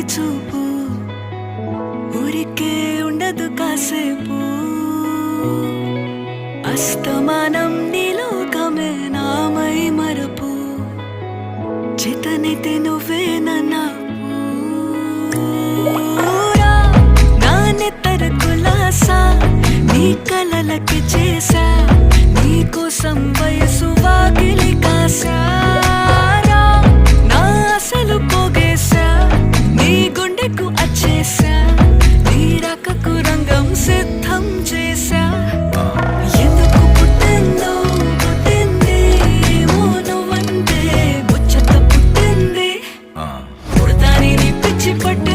చూపు ఊరికే ఉండదు కాసేపు అస్తమానం నీలోకమే నామై మరపు చేతనైతే నువ్వే నా నెత్తర కులాసా నీ కలలకి చేసా నీ కోసం వయసు వాకిలి కాసా నా అసలు పోగేసా నీ గుండెకు అచ్చేసా నీ రకకు రంగం సిద్ధం చేసా ఎందుకు పుట్టిందో పుట్టింది ఏమో నువ్వంటే ముచ్చట పుట్టింది పుడతాని నీ పిచ్చి పట్టి